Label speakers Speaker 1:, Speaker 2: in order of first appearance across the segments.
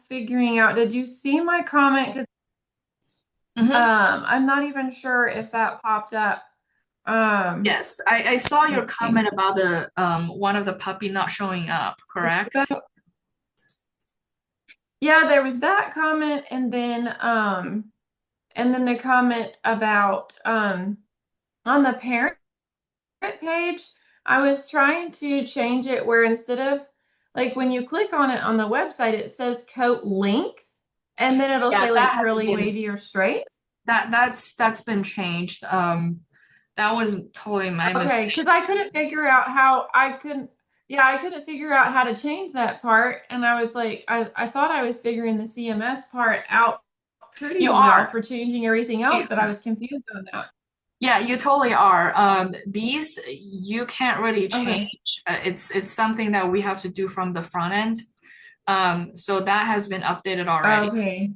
Speaker 1: figuring out, did you see my comment? 'Cause,
Speaker 2: Hmm.
Speaker 1: I'm not even sure if that popped up.
Speaker 2: Yes, I saw your
Speaker 1: Let's see.
Speaker 2: comment about the one of the puppy not showing up, correct?
Speaker 1: So, yeah, there was that comment, and then the comment about on the parent page, I was trying to change it where instead of like when you click on it on the website, it says coat length, and then it'll
Speaker 2: Yeah,
Speaker 1: say
Speaker 2: that
Speaker 1: like
Speaker 2: has
Speaker 1: curly,
Speaker 2: been
Speaker 1: wavy, or straight.
Speaker 2: that's been changed. That was totally my
Speaker 1: Okay,
Speaker 2: mistake.
Speaker 1: because I couldn't figure out how I couldn't, yeah, I couldn't figure out how to change that part. And I was like, I thought I was figuring the CMS part out
Speaker 2: You
Speaker 1: pretty well
Speaker 2: are.
Speaker 1: for changing everything else,
Speaker 2: You,
Speaker 1: but I was confused on that.
Speaker 2: yeah, you totally are. These you can't really
Speaker 1: Okay.
Speaker 2: change. It's something that we have to do from the front end. So that has been updated already.
Speaker 1: Okay.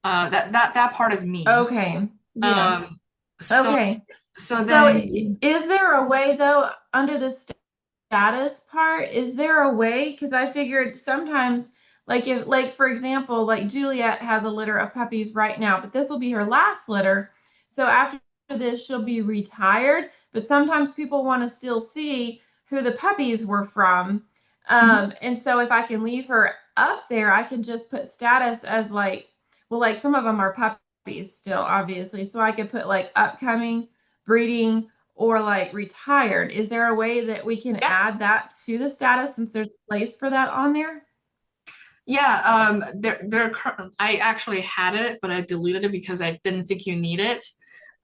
Speaker 2: That part is me.
Speaker 1: Okay. Yeah.
Speaker 2: Um, so
Speaker 1: Okay.
Speaker 2: so
Speaker 1: So
Speaker 2: then
Speaker 1: is there a way though, under the status part, is there a way? Because I figured sometimes, like if, like for example, like Juliet has a litter of puppies right now, but this will be her last litter. So after this, she'll be retired. But sometimes people want to still see who the puppies were from. And so if I can leave her up there, I can just put status as like, well, like some of them are puppies still, obviously. So I could put like upcoming, breeding, or like retired. Is there a way that we can
Speaker 2: yeah.
Speaker 1: add that to the status since there's a place for that on there?
Speaker 2: Yeah, I actually had it, but I deleted it because I didn't think you need it.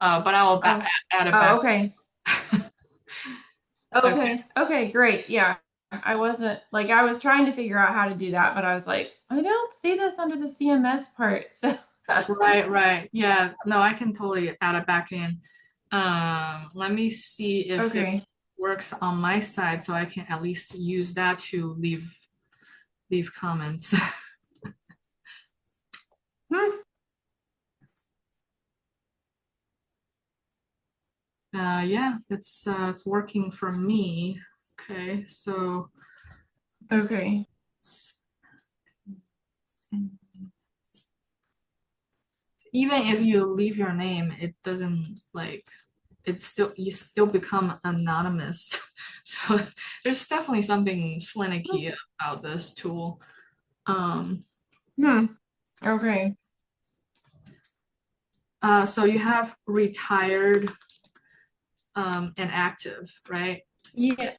Speaker 2: But
Speaker 1: Oh,
Speaker 2: add it
Speaker 1: oh,
Speaker 2: back.
Speaker 1: okay.
Speaker 2: Okay.
Speaker 1: Okay. Okay, great. Yeah. I wasn't like I was trying to figure out how to do that, but I was like, I don't see this under the CMS part. So
Speaker 2: Right, right. Yeah, no, I can totally add it back in. Let me see if it
Speaker 1: okay.
Speaker 2: works on my side so I can at least use that to leave comments.
Speaker 1: Hmm.
Speaker 2: Yeah, it's working for me. Okay, so
Speaker 1: Okay.
Speaker 2: even if you leave your name, it doesn't like it's still you still become anonymous. So there's definitely something finicky about this tool. Um,
Speaker 1: Hmm. Okay.
Speaker 2: so you have retired and active, right?
Speaker 1: Yeah.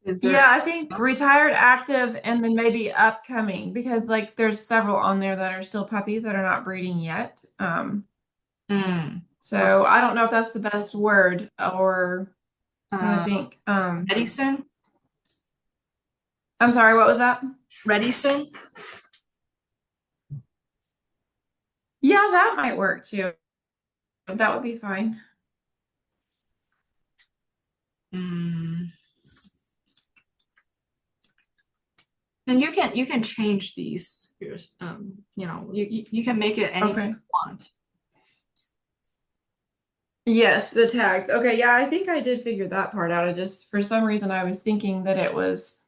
Speaker 2: Is there
Speaker 1: Yeah,
Speaker 2: anything
Speaker 1: I think
Speaker 2: else?
Speaker 1: retired, active, and then maybe upcoming because like there's several on there that are still puppies that are not breeding yet.
Speaker 2: Mm,
Speaker 1: So
Speaker 2: okay.
Speaker 1: I don't know if that's the best word or trying to
Speaker 2: Uh,
Speaker 1: think.
Speaker 2: ready soon?
Speaker 1: I'm sorry, what was that?
Speaker 2: Ready soon?
Speaker 1: Yeah, that might work too. That would be fine.
Speaker 2: Mm. And you can change these. Here's you can make it anything
Speaker 1: Okay.
Speaker 2: you want.
Speaker 1: Yes, the tags. Okay, yeah, I think I did figure that part out. I just, for some reason, I was thinking that it was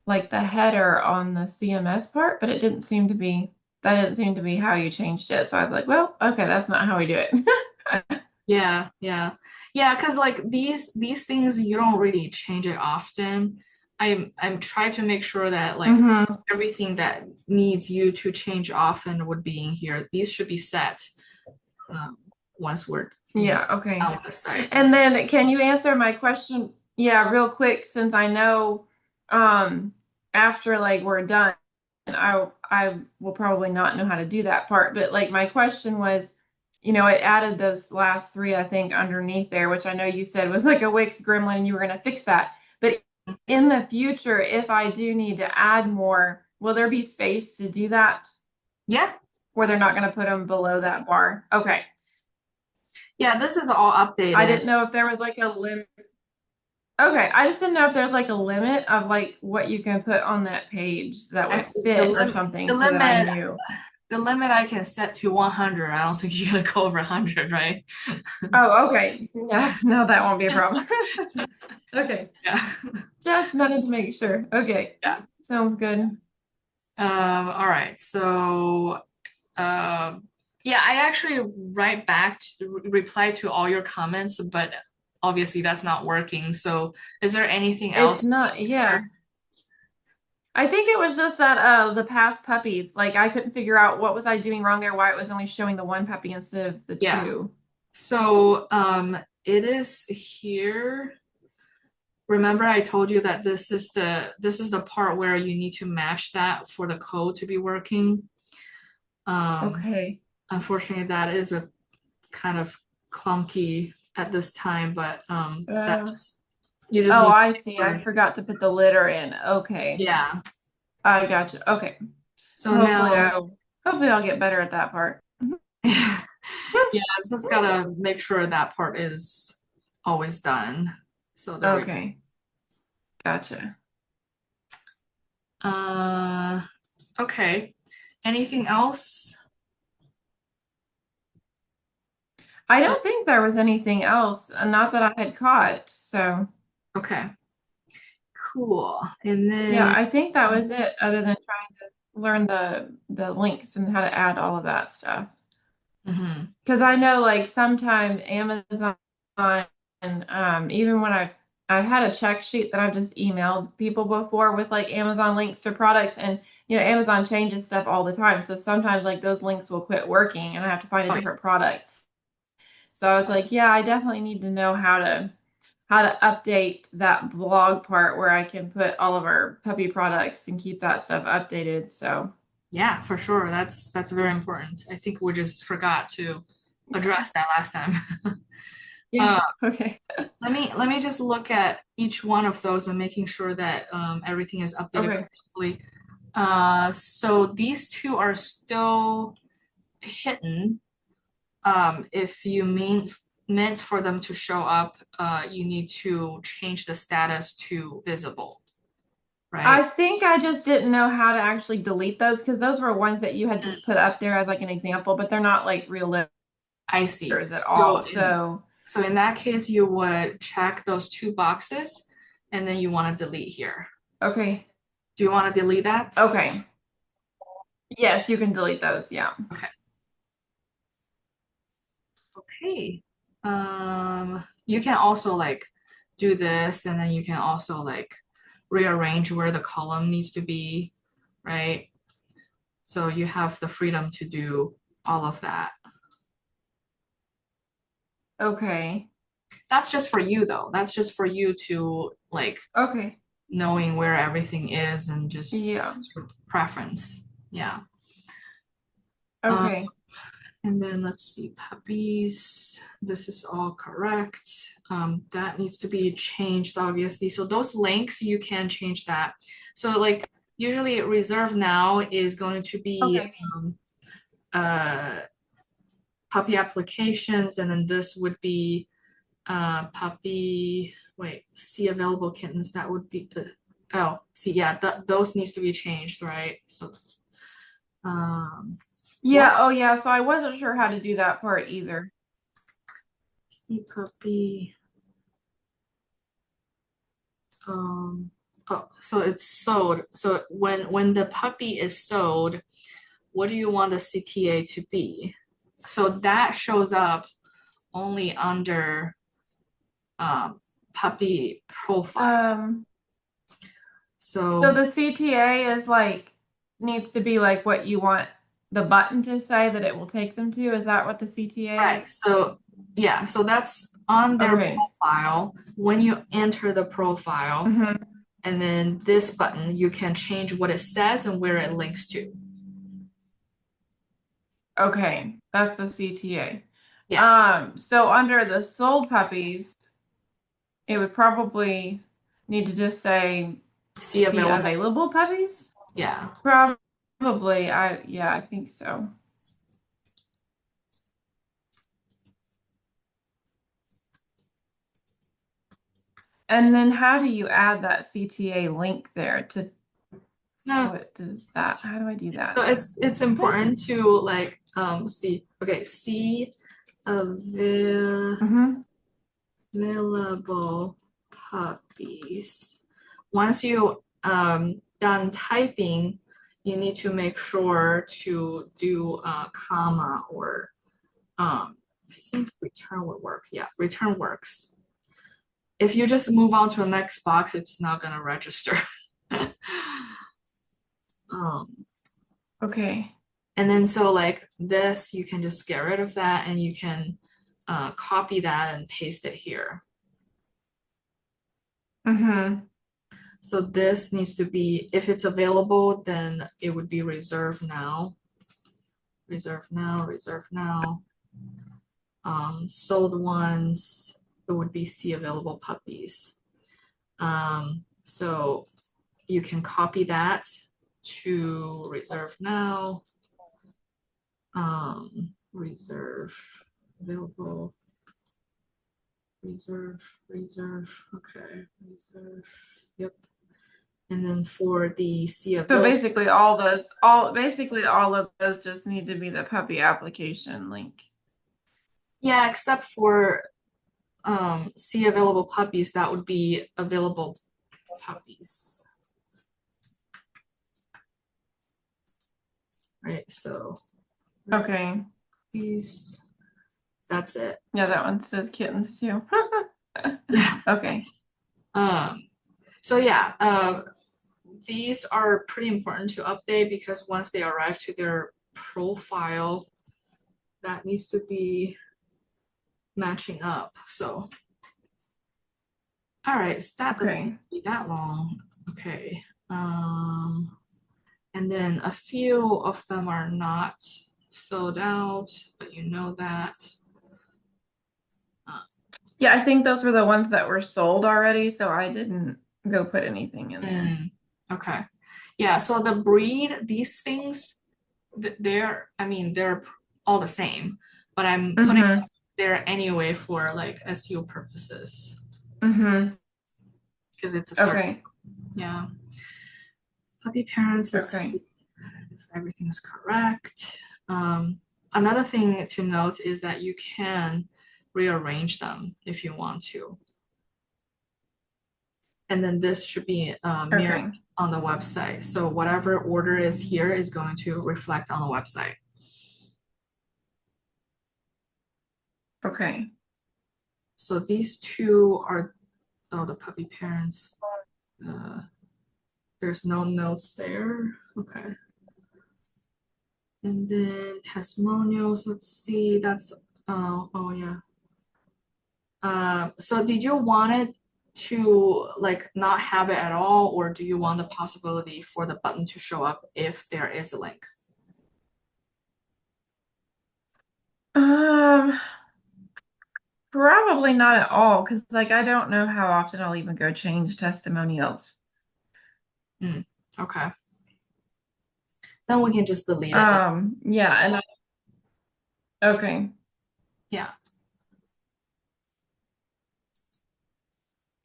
Speaker 1: like the header on the CMS part, but it didn't seem to be, that didn't seem to be how you changed it. So I was like, well, okay, that's not how we do it.
Speaker 2: Yeah, yeah. Yeah, because like these things you don't really change it often. I'm trying to make sure that like
Speaker 1: hmm
Speaker 2: everything that needs you to change often would be in here. These should be set um, once we're
Speaker 1: Yeah, okay.
Speaker 2: out of the site.
Speaker 1: And then can you answer my question? Yeah, real quick, since I know um after like we're done, and I will probably not know how to do that part, but like my question was, it added those last three, I think, underneath there, which I know you said was like a Wix gremlin and you were gonna fix that. But in the future, if I do need to add more, will there be space to do that?
Speaker 2: Yeah,
Speaker 1: Where they're not gonna put them below that bar? Okay.
Speaker 2: yeah. This is all
Speaker 1: I
Speaker 2: updated.
Speaker 1: didn't know if there was like a limit. Okay, I just didn't know if there's like a limit of like what you can put on that page that would
Speaker 2: I, the
Speaker 1: fit or
Speaker 2: lim
Speaker 1: something
Speaker 2: the
Speaker 1: so that I
Speaker 2: limit
Speaker 1: knew.
Speaker 2: the limit I can set to 100. I don't think you're gonna go over 100, right?
Speaker 1: Oh, okay. No, no, that won't be a problem. Okay,
Speaker 2: Yeah,
Speaker 1: just wanted to make sure. Okay,
Speaker 2: yeah.
Speaker 1: sounds good.
Speaker 2: All right. So, yeah, I actually write back to reply to all your comments, but obviously that's not working. So, is there anything
Speaker 1: It's
Speaker 2: else?
Speaker 1: not, yeah. I think it was just that the past puppies, like I couldn't figure out what was I doing wrong there, why it was only showing the one puppy instead of the
Speaker 2: Yeah.
Speaker 1: two.
Speaker 2: So, it is here. Remember, I told you that this is the part where you need to match that for the code to be working. Um,
Speaker 1: Okay.
Speaker 2: Unfortunately, that is a kind of clunky at this time, but that
Speaker 1: Uh,
Speaker 2: just you just
Speaker 1: oh,
Speaker 2: need to
Speaker 1: I
Speaker 2: make
Speaker 1: see. I
Speaker 2: sure.
Speaker 1: forgot to put the litter in. Okay.
Speaker 2: Yeah.
Speaker 1: I gotcha. Okay.
Speaker 2: So
Speaker 1: Hopefully
Speaker 2: now,
Speaker 1: I'll get better at that part.
Speaker 2: yeah, I've just gotta make sure that part is always done. So there we go.
Speaker 1: Okay. Gotcha.
Speaker 2: Uh, okay. Anything else?
Speaker 1: I
Speaker 2: So,
Speaker 1: don't think there was anything else, not that I had caught. So,
Speaker 2: okay, cool. And
Speaker 1: yeah,
Speaker 2: then,
Speaker 1: I think that was it, other than trying to learn the links and how to add all of that stuff.
Speaker 2: mhm.
Speaker 1: Because I know like sometimes Amazon and even when I've had a check sheet that I've just emailed people before with like Amazon links to products and Amazon changes stuff all the time. So sometimes like those links will quit working and I have to find a
Speaker 2: Oh, yeah.
Speaker 1: different product. So I was like, yeah, I definitely need to know how to update that blog part where I can put all of our puppy products and keep that stuff updated. So
Speaker 2: Yeah, for sure. That's very important. I think we just forgot to address that last time.
Speaker 1: yeah,
Speaker 2: Uh,
Speaker 1: okay.
Speaker 2: let me just look at each one of those and making sure that everything is updated
Speaker 1: Okay.
Speaker 2: correctly. So these two are still hidden. If you meant for them to show up, you need to change the status to visible,
Speaker 1: I
Speaker 2: right?
Speaker 1: think I just didn't know how to actually delete those because those were ones that you had just put up there as like an example, but they're not like real
Speaker 2: I see.
Speaker 1: litters at
Speaker 2: So
Speaker 1: all.
Speaker 2: in
Speaker 1: So,
Speaker 2: so in that case, you would check those two boxes, and then you want to delete here.
Speaker 1: okay.
Speaker 2: Do you want to delete that?
Speaker 1: Okay. Yes, you can delete those. Yeah.
Speaker 2: Okay. Okay. You can also like do this, and then you can also like rearrange where the column needs to be, right? So you have the freedom to do all of that.
Speaker 1: Okay.
Speaker 2: That's just for you though. That's just for you to like
Speaker 1: Okay.
Speaker 2: knowing where everything is and just
Speaker 1: Yeah.
Speaker 2: it's your preference. Yeah. Um,
Speaker 1: Okay.
Speaker 2: and then let's see, puppies. This is all correct. That needs to be changed, obviously. So those links, you can change that. So like usually reserve now is going to be
Speaker 1: Okay.
Speaker 2: uh, puppy applications, and then this would be puppy. Wait, see available kittens. That would be. Oh, see, yeah, those needs to be changed, right? So, um, what?
Speaker 1: Yeah. Oh, yeah. So I wasn't sure how to do that part either.
Speaker 2: See puppy. Um, oh, so it's sold. So when the puppy is sold, what do you want the CTA to be? So that shows up only under puppy profile.
Speaker 1: Um, so
Speaker 2: So
Speaker 1: the CTA is like needs to be like what you want the button to say that it will take them to. Is that what the CTA
Speaker 2: right.
Speaker 1: is?
Speaker 2: So yeah, so that's on their
Speaker 1: Okay.
Speaker 2: profile. When you enter the profile,
Speaker 1: Hmm.
Speaker 2: and then this button, you can change what it says and where it links to.
Speaker 1: Okay. That's the CTA.
Speaker 2: Yeah.
Speaker 1: So under the sold puppies, it would probably need to just say
Speaker 2: See
Speaker 1: see
Speaker 2: available.
Speaker 1: available puppies.
Speaker 2: Yeah.
Speaker 1: Probably. Yeah, I think so. And then how do you add that CTA link there to
Speaker 2: No.
Speaker 1: what does that? How do I do
Speaker 2: So
Speaker 1: that?
Speaker 2: it's important to like see see
Speaker 1: Mm-hmm.
Speaker 2: available puppies. Once you done typing, you need to make sure to do a comma or I think return would work. Yeah, return works. If you just move on to the next box, it's not gonna register. um,
Speaker 1: Okay.
Speaker 2: and then so like this, you can just get rid of that and you can copy that and paste it here.
Speaker 1: Mm-hmm.
Speaker 2: So this needs to be, if it's available, then it would be reserve now, reserve now, reserve now. Sold ones, it would be see available puppies. So you can copy that to reserve now, reserve available, reserve, okay, reserve, yep. And then for the see
Speaker 1: So
Speaker 2: available,
Speaker 1: basically basically all of those just need to be the puppy application link.
Speaker 2: yeah, except for see available puppies, that would be available puppies, right? So
Speaker 1: Okay.
Speaker 2: these, that's it.
Speaker 1: Yeah, that one says kittens too.
Speaker 2: Yeah.
Speaker 1: Okay.
Speaker 2: Um, so yeah, these are pretty important to update because once they arrive to their profile, that needs to be matching up. So, all right, so that doesn't need
Speaker 1: Okay.
Speaker 2: to be that long. Okay. And then a few of them are not filled out, but you know that. Uh,
Speaker 1: Yeah, I think those were the ones that were sold already, so I didn't go put anything in there.
Speaker 2: mm, okay. Yeah, so the breed, these things, they're, I mean, they're all the same, but I'm putting
Speaker 1: Mm-hmm.
Speaker 2: there anyway for like SEO purposes
Speaker 1: Mm-hmm.
Speaker 2: because it's a search.
Speaker 1: Okay.
Speaker 2: Yeah. Puppy parents, let's see
Speaker 1: Okay.
Speaker 2: if everything is correct. Another thing to note is that you can rearrange them if you want to. And then this should be mirrored
Speaker 1: Okay.
Speaker 2: on the website. So whatever order is here is going to reflect on the website.
Speaker 1: Okay.
Speaker 2: So these two are, oh, the puppy parents. Uh, there's no notes there. Okay. And then testimonials, let's see, that's, oh yeah. So did you want it to like not have it at all, or do you want the possibility for the button to show up if there is a link?
Speaker 1: Um, Probably not at all, because like I don't know how often I'll even go change testimonials.
Speaker 2: Hmm, okay. Then we can just delete it.
Speaker 1: Yeah, okay.
Speaker 2: Yeah.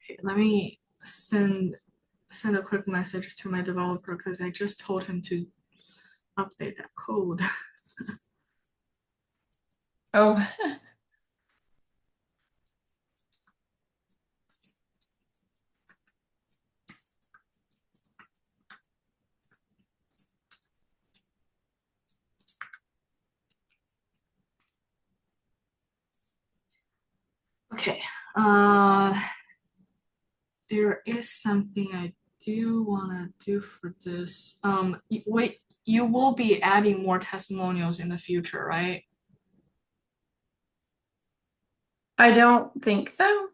Speaker 2: Okay, let me send a quick message to my developer because I just told him to update that code.
Speaker 1: Oh,
Speaker 2: Okay. There is something I do want to do for this. Wait, you will be adding more testimonials in the future, right?
Speaker 1: I don't think so.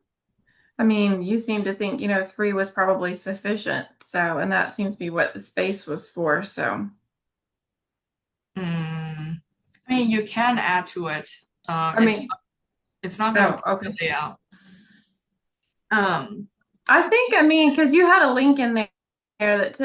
Speaker 1: I mean, you seem to think, three was probably sufficient. So, and that seems to be what the space was for. So,
Speaker 2: Mm, I mean, you can add to it.
Speaker 1: I mean,
Speaker 2: It's not gonna
Speaker 1: oh,
Speaker 2: break the
Speaker 1: okay.
Speaker 2: layout. Um,
Speaker 1: I mean, because you had a link in there that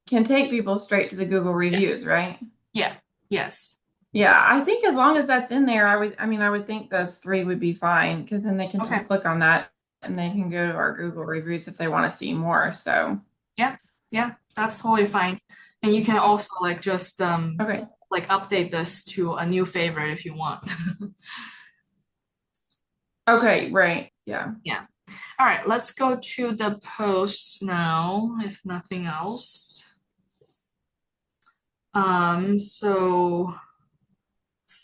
Speaker 1: can take people straight to the Google
Speaker 2: yeah,
Speaker 1: reviews, right?
Speaker 2: yeah, yes.
Speaker 1: Yeah, I think as long as that's in there, I would think those three would be fine because then they can just
Speaker 2: Okay.
Speaker 1: click on that and they can go to our Google reviews if they want to see more. So,
Speaker 2: Yeah, yeah, that's totally fine. And you can also like just
Speaker 1: okay.
Speaker 2: like update this to a new favorite if you want.
Speaker 1: Okay, right. Yeah.
Speaker 2: Yeah. All right, let's go to the posts now, if nothing else. So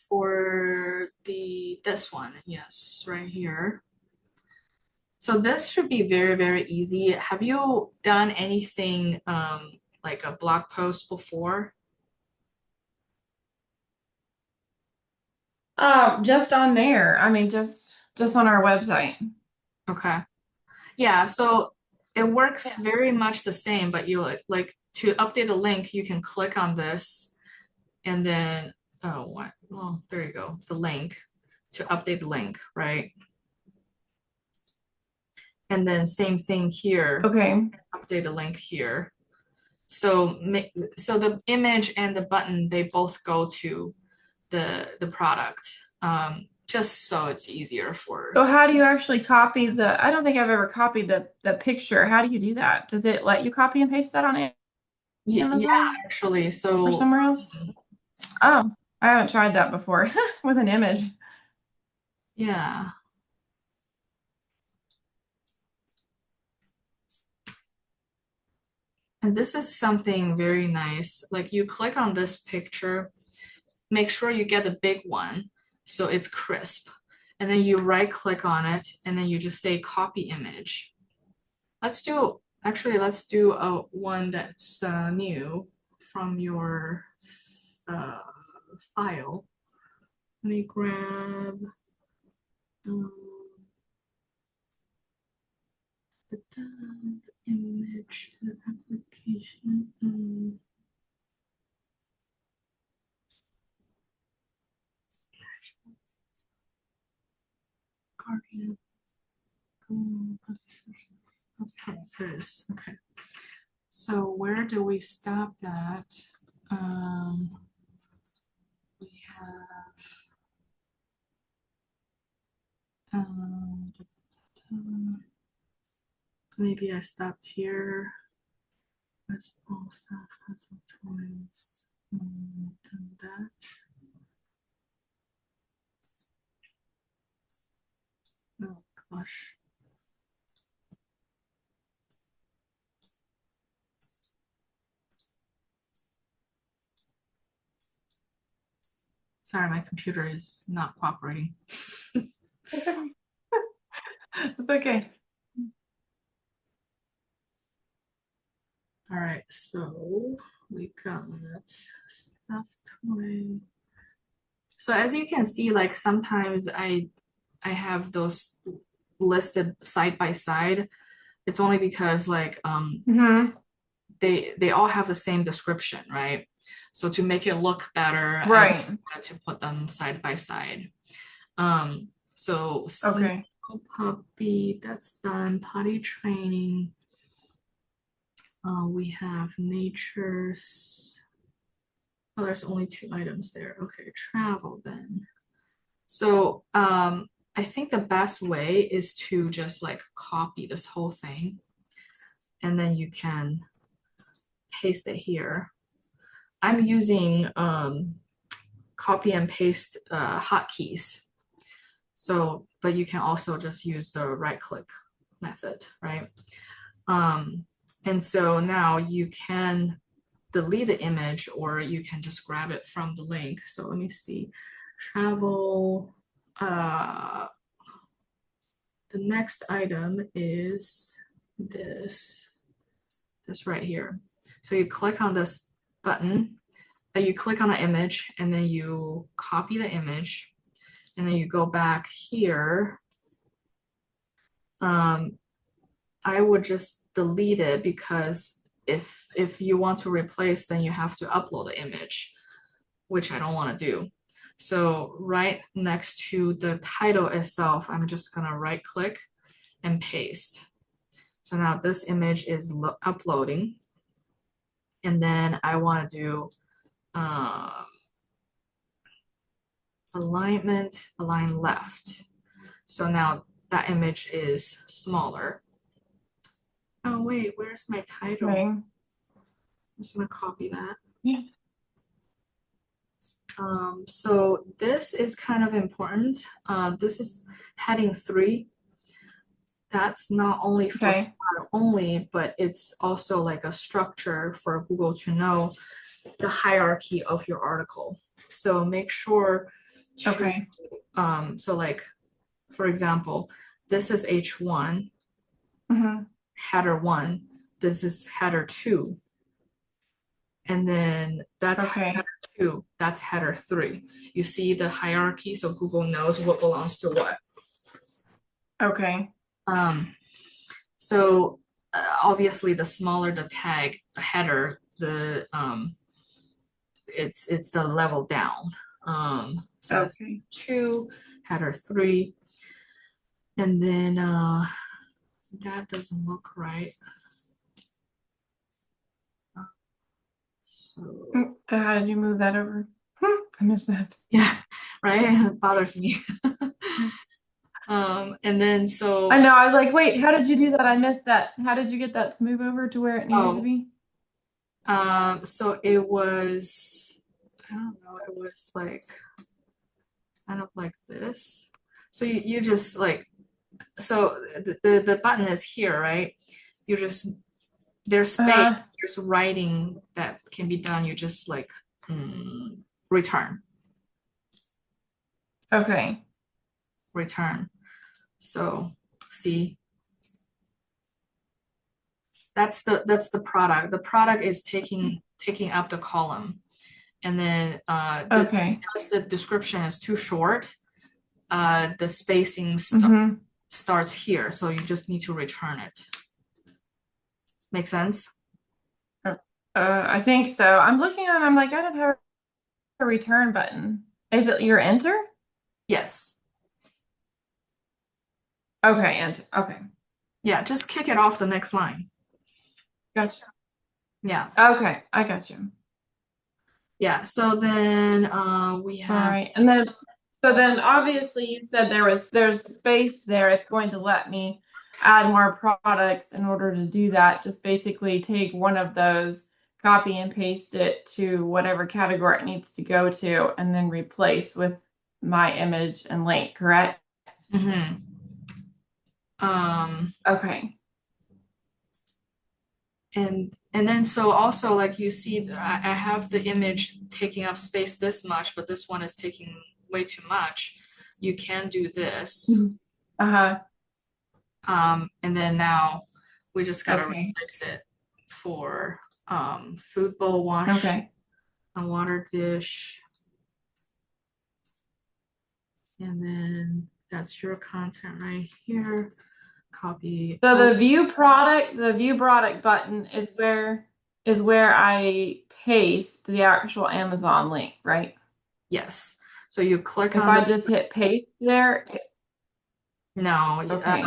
Speaker 2: for this one, yes, right here. So this should be very, very easy. Have you done anything like a blog post before?
Speaker 1: Just on there. I mean, just on our website.
Speaker 2: Okay. Yeah, so it works very much the same, but you like to update the link, you can click on this and then oh what well there you go, the link to update the link, right? And then same thing here,
Speaker 1: Okay.
Speaker 2: update the link here. So so the image and the button they both go to the product. Just so it's easier for
Speaker 1: So how do you actually copy the, I don't think I've ever copied the picture. How do you do that? Does it let you copy and paste that on
Speaker 2: yeah,
Speaker 1: Amazon
Speaker 2: actually.
Speaker 1: or
Speaker 2: So
Speaker 1: somewhere else? Oh, I haven't tried that before with an image.
Speaker 2: yeah. And this is something very nice. Like you click on this picture, make sure you get the big one so it's crisp. And then you right click on it and then you just say copy image. Let's do a one that's new from your uh, file. Let me grab um, the image to the application. Guardian. Okay, there it is. Okay. So where do we stop at? We have um, maybe I stopped here. Let's all stuff has toys. Done that. Oh gosh. Sorry, my computer is not cooperating.
Speaker 1: It's okay. It's okay.
Speaker 2: All right, so we got stuffed toy. So as you can see, like sometimes I have those listed side by side. It's only because like
Speaker 1: Hmm.
Speaker 2: they all have the same description, right? So to make it look better, I
Speaker 1: Right.
Speaker 2: wanted to put them side by side. So sleep
Speaker 1: Okay.
Speaker 2: puppy, that's done. Potty training. We have nature's. Oh, there's only two items there. Okay, travel then. So I think the best way is to just like copy this whole thing and then you can paste it here. I'm using copy and paste hotkeys. So, but you can also just use the right click method, right? Um, and so now you can delete the image or you can just grab it from the link. So let me see. Travel. Uh, the next item is this right here. So you click on this button, you click on the image, and then you copy the image, and then you go back here. Um, I would just delete it because if you want to replace, then you have to upload the image, which I don't want to do. So right next to the title itself, I'm just gonna right click and paste. So now this image is uploading. And then I want to do um, alignment, align left. So now that image is smaller. Oh wait, where's my title?
Speaker 1: Okay.
Speaker 2: I'm just gonna copy that.
Speaker 1: Yeah.
Speaker 2: So this is kind of important. This is heading 3. That's not only for
Speaker 1: Okay.
Speaker 2: style only, but it's also like a structure for Google to know the hierarchy of your article. So make sure to,
Speaker 1: Okay.
Speaker 2: so like, for example, this is H1,
Speaker 1: Hmm.
Speaker 2: header 1, this is header 2, and then that's header
Speaker 1: Okay.
Speaker 2: 2, that's header 3. You see the hierarchy, so Google knows what belongs to what.
Speaker 1: Okay.
Speaker 2: Um, so obviously, the smaller the tag header, the it's the level down. So that's
Speaker 1: Okay.
Speaker 2: 2, header 3, and then that doesn't look right. So
Speaker 1: So how did you move that over? I missed that.
Speaker 2: yeah, right. It bothers me. And then
Speaker 1: I
Speaker 2: so
Speaker 1: know. I was like, wait, how did you do that? I missed that. How did you get that to move over to where it needed to
Speaker 2: oh,
Speaker 1: be?
Speaker 2: so it was, I don't know, it was like kind of like this. So you just like, so the button is here, right? You just, there's space,
Speaker 1: Uh,
Speaker 2: there's writing that can be done. You just like return,
Speaker 1: okay.
Speaker 2: return. So see, that's the product. The product is taking up the column, and then
Speaker 1: Okay.
Speaker 2: because the description is too short, the spacing
Speaker 1: Mm-hmm.
Speaker 2: starts here. So you just need to return it. Make sense?
Speaker 1: I think so. I'm looking at it, I'm like, I don't have a return button. Is it your enter?
Speaker 2: Yes.
Speaker 1: Okay, enter. Okay.
Speaker 2: Yeah, just kick it off the next line.
Speaker 1: Gotcha.
Speaker 2: Yeah.
Speaker 1: Okay, I got you.
Speaker 2: Yeah. So then we
Speaker 1: All
Speaker 2: have
Speaker 1: right. And then so then obviously you said there's space there. It's going to let me add more products in order to do that. Just basically take one of those, copy and paste it to whatever category it needs to go to, and then replace with my image and link, correct?
Speaker 2: mhm. um
Speaker 1: Okay.
Speaker 2: and then so also like you see I have the image taking up space this much, but this one is taking way too much. You can do this.
Speaker 1: Mhm. Uh-huh.
Speaker 2: And then now we just gotta
Speaker 1: Okay.
Speaker 2: replace it for food bowl wash,
Speaker 1: Okay.
Speaker 2: a water dish, and then that's your content right here. Copy.
Speaker 1: So
Speaker 2: Oh,
Speaker 1: the view product button is where I paste the actual Amazon link, right?
Speaker 2: yes. So you click
Speaker 1: If
Speaker 2: on
Speaker 1: I
Speaker 2: this.
Speaker 1: just hit paste there,
Speaker 2: No,
Speaker 1: okay.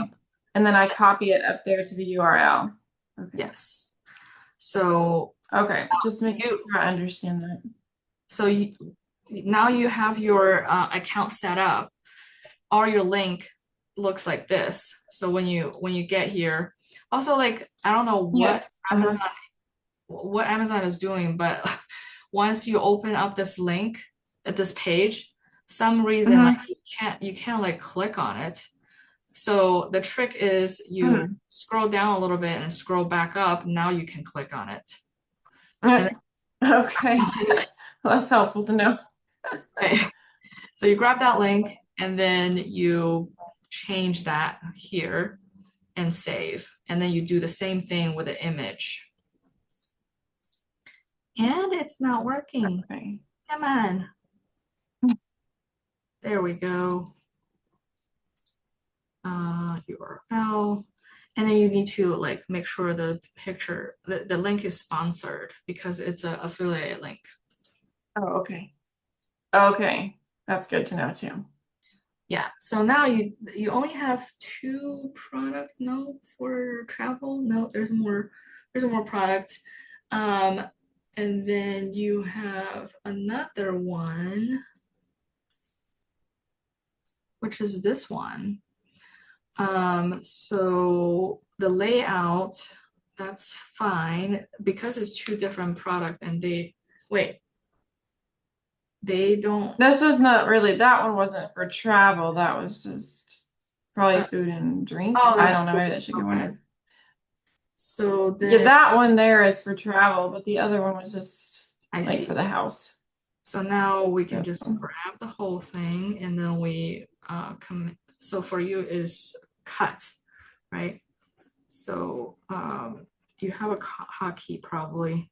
Speaker 1: And then I copy it up there to the URL. Okay.
Speaker 2: yes. So
Speaker 1: Okay. Just making
Speaker 2: you,
Speaker 1: sure I understand that.
Speaker 2: so you, now you have your account set up. All your link looks like this. So when you get here, also like I don't know
Speaker 1: Yes. Uh-huh.
Speaker 2: What Amazon is doing, but once you open up this link at this page, some reason like
Speaker 1: Mm-hmm.
Speaker 2: you can't like click on it. So the trick is you
Speaker 1: Mm.
Speaker 2: scroll down a little bit and scroll back up. Now you can click on it. And
Speaker 1: Okay.
Speaker 2: then,
Speaker 1: Well, that's helpful to know.
Speaker 2: okay. So you grab that link and then you change that here and save. And then you do the same thing with the image. And it's not working.
Speaker 1: Okay.
Speaker 2: Come on. There we go. URL. And then you need to like make sure the picture, the link is sponsored because it's an affiliate link.
Speaker 1: Oh, okay. Okay. That's good to know too.
Speaker 2: Yeah. So now you only have two product, no, for travel. No, there's more product. Um, and then you have another one, which is this one. So the layout, that's fine because it's two different product and wait, they don't,
Speaker 1: This is not really, that one wasn't for travel. That was just probably
Speaker 2: uh,
Speaker 1: food and drink.
Speaker 2: oh,
Speaker 1: I
Speaker 2: that's
Speaker 1: don't know.
Speaker 2: food.
Speaker 1: Maybe that should go
Speaker 2: Okay.
Speaker 1: in.
Speaker 2: So
Speaker 1: Yeah,
Speaker 2: then,
Speaker 1: that one there is for travel, but the other one was just.
Speaker 2: I
Speaker 1: like for
Speaker 2: see.
Speaker 1: the house.
Speaker 2: So now we can
Speaker 1: So,
Speaker 2: just grab the whole thing and then we so for you is cut, right? So you have a hotkey probably.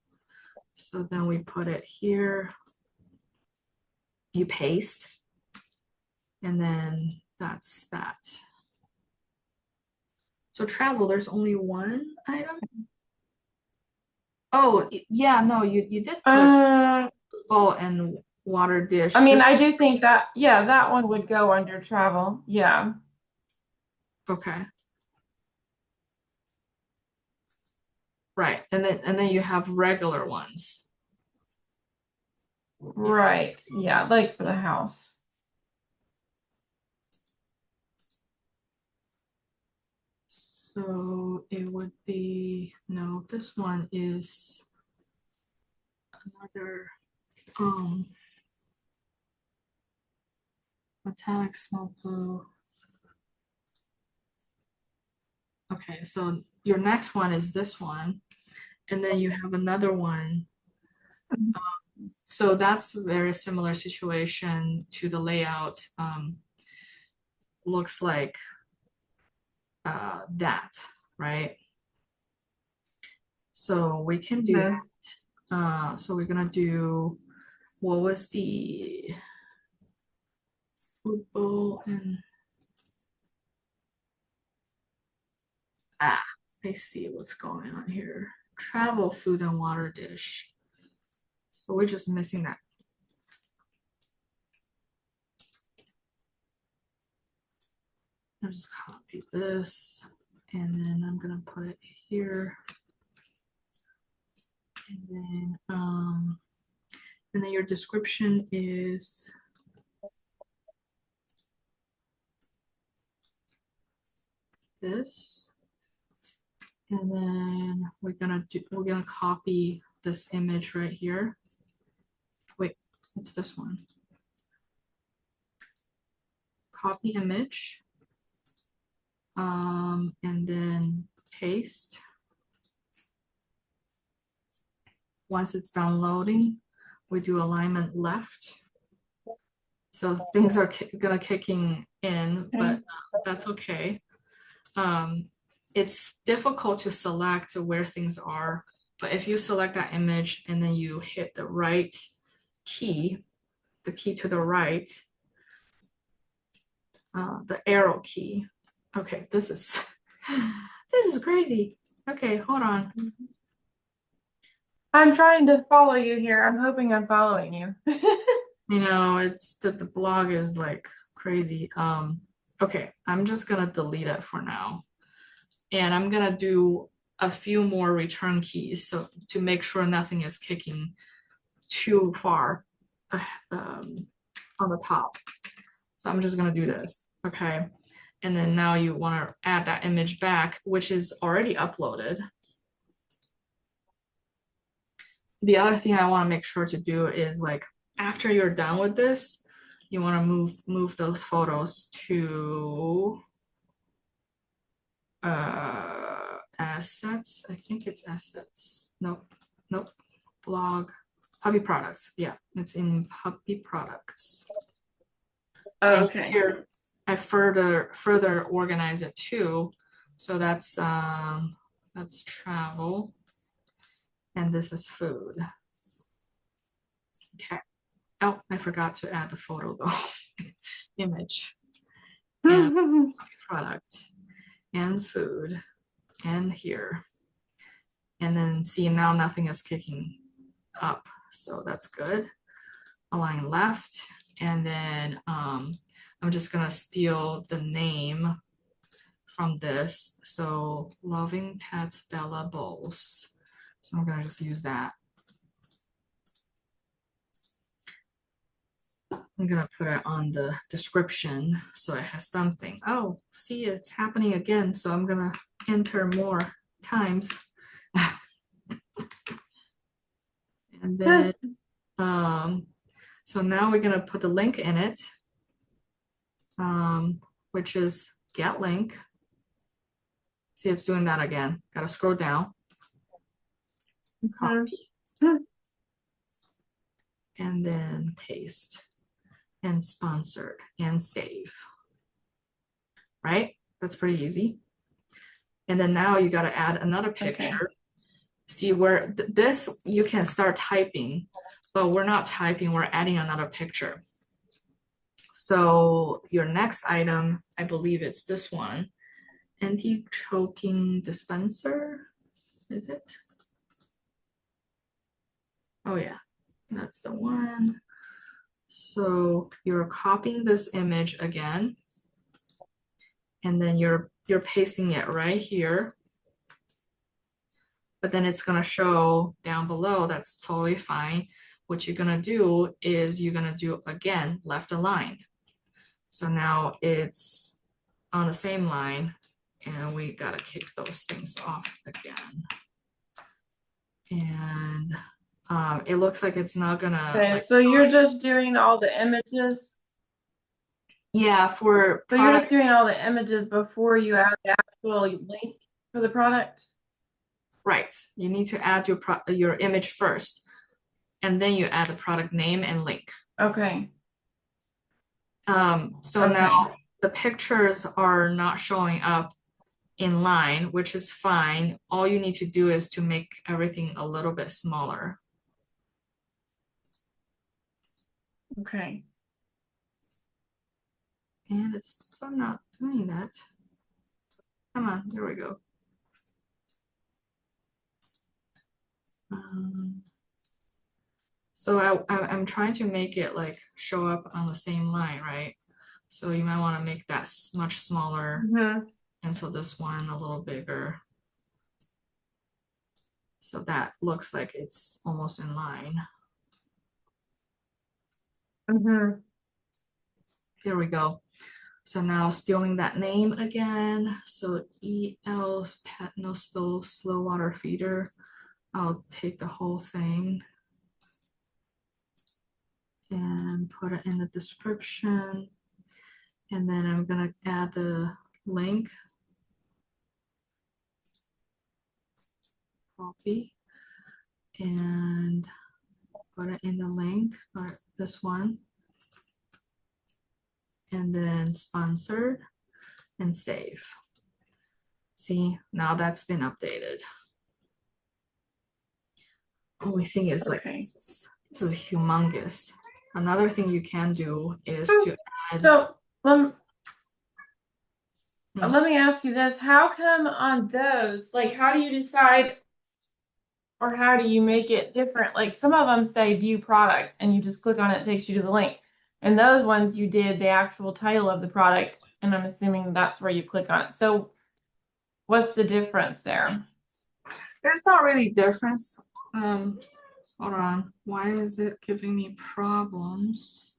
Speaker 2: So then we put it here, you paste, and then that's that. So travel, there's only one item. Oh, yeah, no, you did put
Speaker 1: uh,
Speaker 2: bowl and water
Speaker 1: I
Speaker 2: dish.
Speaker 1: mean,
Speaker 2: This
Speaker 1: I do think that, yeah, that one would go under travel. Yeah.
Speaker 2: okay, right. And then you have regular ones. You have
Speaker 1: Right. Yeah, like for the house.
Speaker 2: so it would be no, this one is another metallic smoke blue. Okay, so your next one is this one, and then you have another one. So that's a very similar situation to the layout. Looks like that, right? So we can do
Speaker 1: Mhm.
Speaker 2: that. So we're gonna do what was the football and ah, I see what's going on here. Travel food and water dish. So we're just missing that. I'll just copy this and then I'm gonna put it here. And then your description is this. And then we're gonna copy this image right here. Wait, it's this one. Copy image. And then paste. Once it's downloading, we do alignment left. So things are gonna kicking in, but
Speaker 1: Okay.
Speaker 2: that's okay. It's difficult to select where things are, but if you select that image and then you hit the right key, the key to the right, the arrow key. Okay, this is this is crazy. Okay, hold on.
Speaker 1: I'm trying to follow you here. I'm hoping I'm following you.
Speaker 2: It's that the blog is like crazy. Okay, I'm just gonna delete it for now. And I'm gonna do a few more return keys so to make sure nothing is kicking too far um, on the top. So I'm just gonna do this, okay? And then now you wanna add that image back, which is already uploaded. The other thing I wanna make sure to do is like, after you're done with this, you wanna move those photos to assets. I think it's assets. Nope, nope. Blog, puppy products. Yeah, it's in puppy products. And
Speaker 1: Okay.
Speaker 2: here I further organize it too. So that's travel, and this is food. Okay. Oh, I forgot to add the photo though. Image and product and food and here. And then see now nothing is kicking up. So that's good. Align left. And then I'm just gonna steal the name from this. So Loving Pets Bella Bowls. So I'm gonna just use that. I'm gonna put it on the description so it has something. Oh, see, it's happening again. So I'm gonna enter more times. And then, so now we're gonna put the link in it, which is get link. See, it's doing that again. Gotta scroll down, copy, and then paste and sponsored and save, right? That's pretty easy. And then now you got to add another
Speaker 1: Okay.
Speaker 2: picture. See where this you can start typing, but we're not typing, we're adding another picture. So your next item, I believe it's this one, anti-choking dispenser, is it? Oh yeah, that's the one. So you're copying this image again, and then you're pasting it right here. But then it's gonna show down below, that's totally fine. What you're gonna do is you're gonna do again, left aligned. So now it's on the same line, and we gotta kick those things off again. And it looks like it's not gonna
Speaker 1: Okay,
Speaker 2: like
Speaker 1: so you're just doing all the images.
Speaker 2: yeah, for
Speaker 1: So you're just
Speaker 2: product,
Speaker 1: doing all the images before you add the actual link for the product?
Speaker 2: right. You need to add your image first, and then you add the product name and link.
Speaker 1: Okay.
Speaker 2: So now
Speaker 1: Okay.
Speaker 2: the pictures are not showing up in line, which is fine. All you need to do is to make everything a little bit smaller.
Speaker 1: Okay.
Speaker 2: And it's still not doing that. Come on, there we go. Um, so I'm trying to make it like show up on the same line, right? So you might want to make that much smaller.
Speaker 1: Mm-hmm.
Speaker 2: And so this one a little bigger. So that looks like it's almost in line.
Speaker 1: Mm-hmm.
Speaker 2: Here we go. So now stealing that name again. So EL pet no spill slow water feeder. I'll take the whole thing and put it in the description. And then I'm gonna add the link. Copy and put it in the link, or this one. And then sponsored and save. See, now that's been updated. Only thing is like
Speaker 1: Okay.
Speaker 2: this is humongous. Another thing you can do is to add.
Speaker 1: So
Speaker 2: Hmm,
Speaker 1: let me ask you this. How come on those, like, how do you decide or how do you make it different? Like, some of them say view product and you just click on it, it takes you to the link. And those ones you did the actual title of the product, and I'm assuming that's where you click on it. So, what's the difference there?
Speaker 2: there's not really difference. Hold on. Why is it giving me problems?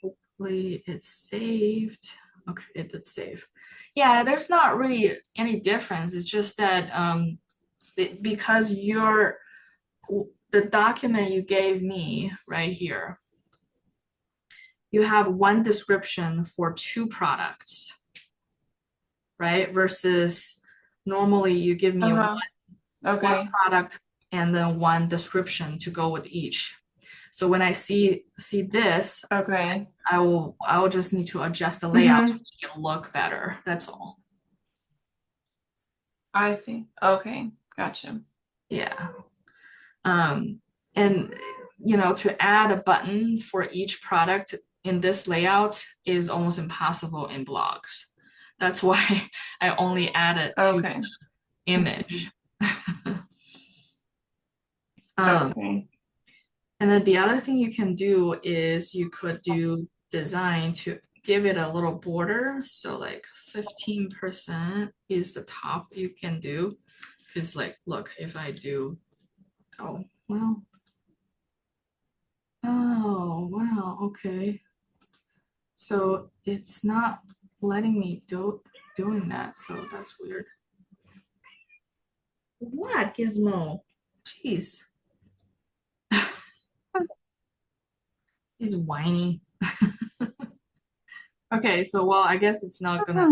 Speaker 2: Hopefully it's saved. Okay, it did save. Yeah, there's not really any difference. It's just that because the document you gave me right here, you have one description for two products, right? Versus normally you give me
Speaker 1: Uh-huh.
Speaker 2: one
Speaker 1: Okay.
Speaker 2: product and then one description to go with each. So when I see this,
Speaker 1: Okay.
Speaker 2: I will just need to adjust the layout to
Speaker 1: Mm-hmm.
Speaker 2: make it look better. That's all.
Speaker 1: I see. Okay. Gotcha.
Speaker 2: Yeah. And to add a button for each product in this layout is almost impossible in blogs. That's why I only add it to
Speaker 1: Okay.
Speaker 2: image. Um,
Speaker 1: Okay.
Speaker 2: and then the other thing you can do is you could do design to give it a little border. So like 15% is the top you can do. Because like, look, if I do, oh, well, oh, wow, okay. So it's not letting me doing that. So that's weird. What, Gizmo? Jeez, he's whiny. Okay, so well, I guess it's not gonna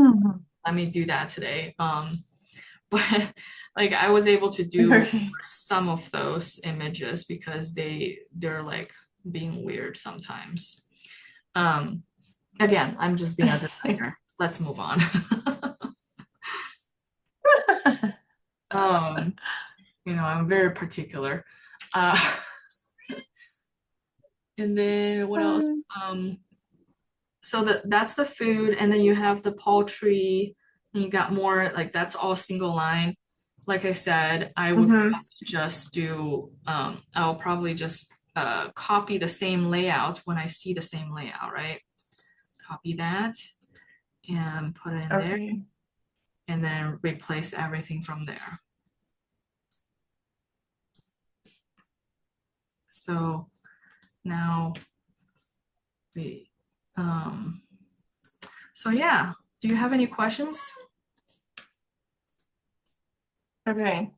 Speaker 2: let me do that today. but like I was able to do
Speaker 1: Okay.
Speaker 2: some of those images because they're like being weird sometimes. Um, Again, I'm just being a designer. Let's move on. Um, I'm very particular. Uh, and then what else? Um, so that's the food, and then you have the poultry, and you got more like that's all single line. Like I said, I would
Speaker 1: Hmm.
Speaker 2: just do I'll probably just copy the same layout when I see the same layout, right? Copy that and put it in there,
Speaker 1: Okay.
Speaker 2: and then replace everything from there. So now we um so yeah, do you have any questions?
Speaker 1: Okay.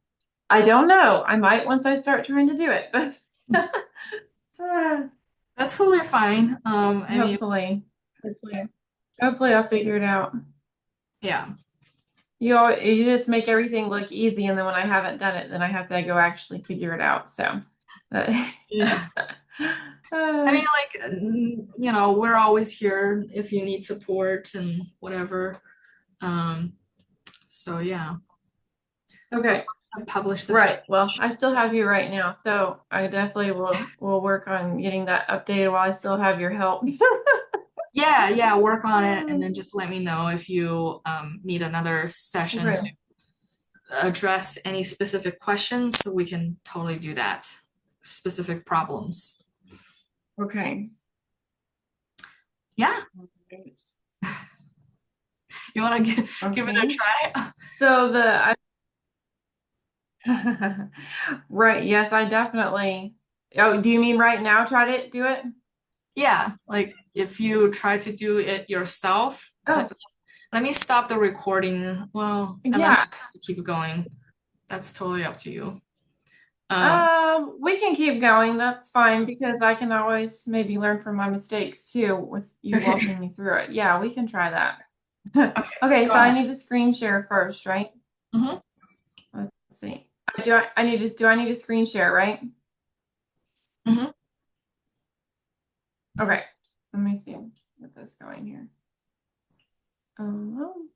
Speaker 1: I don't know. I might once I start trying to do it, but
Speaker 2: That's totally fine. I mean,
Speaker 1: hopefully, hopefully, hopefully I'll figure it out.
Speaker 2: yeah.
Speaker 1: You just make everything look easy, and then when I haven't done it, then I have to go actually figure it out. So, uh,
Speaker 2: Yeah. I
Speaker 1: uh,
Speaker 2: mean, like, we're always here if you need support and whatever. Um, so yeah,
Speaker 1: okay.
Speaker 2: I publish this.
Speaker 1: Right. Well, I still have you right now, so I definitely will work on getting that updated while I still have your help.
Speaker 2: Yeah, yeah, work on it and then just let me know if you need another session to
Speaker 1: Okay.
Speaker 2: address any specific questions. So we can totally do that. Specific problems.
Speaker 1: Okay.
Speaker 2: Yeah, you want to give it a
Speaker 1: Okay.
Speaker 2: try?
Speaker 1: So right, yes, I definitely. Oh, do you mean right now try to do it?
Speaker 2: Yeah, like if you try to do it yourself,
Speaker 1: Oh,
Speaker 2: let me stop the recording. Well, unless
Speaker 1: yeah.
Speaker 2: you keep going, that's totally up to you. Um,
Speaker 1: We can keep going. That's fine because I can always maybe learn from my mistakes too with you
Speaker 2: okay,
Speaker 1: walking me through it. Yeah, we can try that.
Speaker 2: okay,
Speaker 1: Okay,
Speaker 2: go
Speaker 1: so I
Speaker 2: ahead.
Speaker 1: need to screen share first, right?
Speaker 2: Hmm.
Speaker 1: Let's see. Do I need to screen share, right?
Speaker 2: Hmm.
Speaker 1: Okay. Let me see. Get this going here. Um,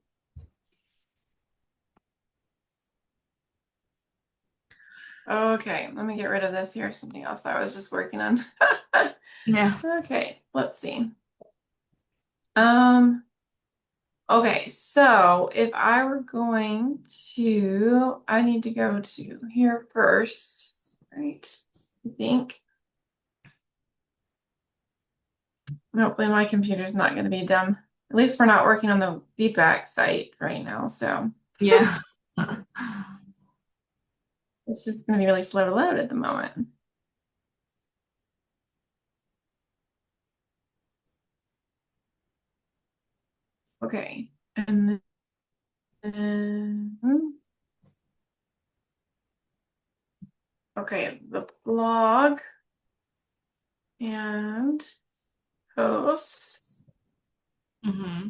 Speaker 1: okay, let me get rid of this here. Something else I was just working on.
Speaker 2: Yeah.
Speaker 1: Okay, let's see. Um, okay, so if I were going to, I need to go to here first, right? I think. Hopefully my computer's not going to be dumb. At least we're not working on the feedback site right now, so
Speaker 2: Yeah.
Speaker 1: it's just going to be really slow to load at the moment. Okay, and then okay, the blog and post.
Speaker 2: Hmm.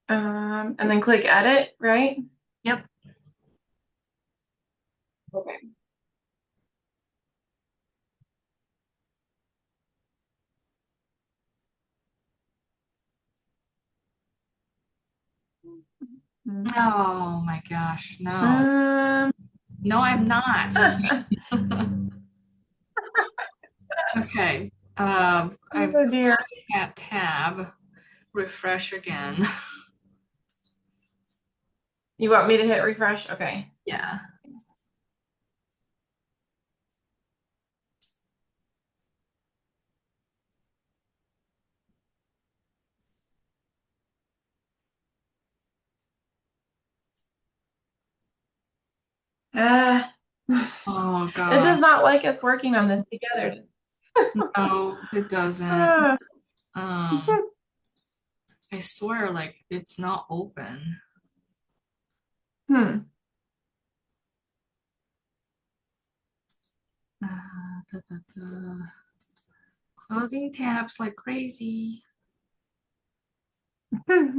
Speaker 1: And then click edit, right?
Speaker 2: Yep.
Speaker 1: Okay.
Speaker 2: Oh my gosh, no.
Speaker 1: Um,
Speaker 2: No, I'm not. Okay. I
Speaker 1: oh dear.
Speaker 2: closed that tab, refresh again.
Speaker 1: You want me to hit refresh? Okay.
Speaker 2: Yeah.
Speaker 1: Uh,
Speaker 2: Oh
Speaker 1: it
Speaker 2: God.
Speaker 1: does not like us working on this together.
Speaker 2: No, it doesn't.
Speaker 1: Uh,
Speaker 2: Um, I swear, like it's not open.
Speaker 1: hmm.
Speaker 2: Da, da, da. Closing tabs like crazy. Okay.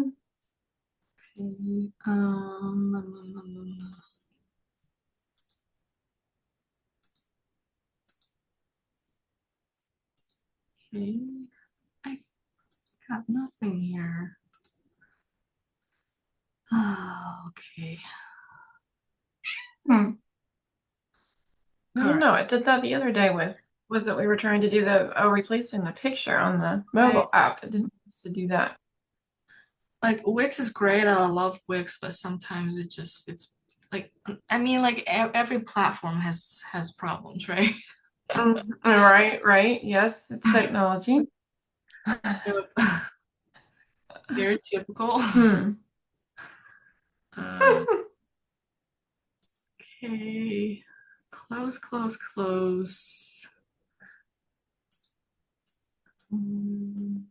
Speaker 2: Okay. I got nothing here. Okay.
Speaker 1: Hmm. I
Speaker 2: All
Speaker 1: don't
Speaker 2: right.
Speaker 1: know. I did that the other day with, was it we were trying to do the replacing the picture on the
Speaker 2: I
Speaker 1: mobile app. It didn't want us to do that.
Speaker 2: like Wix is great. I love Wix, but sometimes it's like I mean like every platform has problems, right?
Speaker 1: Right, right. Yes, it's technology.
Speaker 2: Yep. Stereotypical.
Speaker 1: Hmm.
Speaker 2: Uh, okay. Close, close, close. Mm,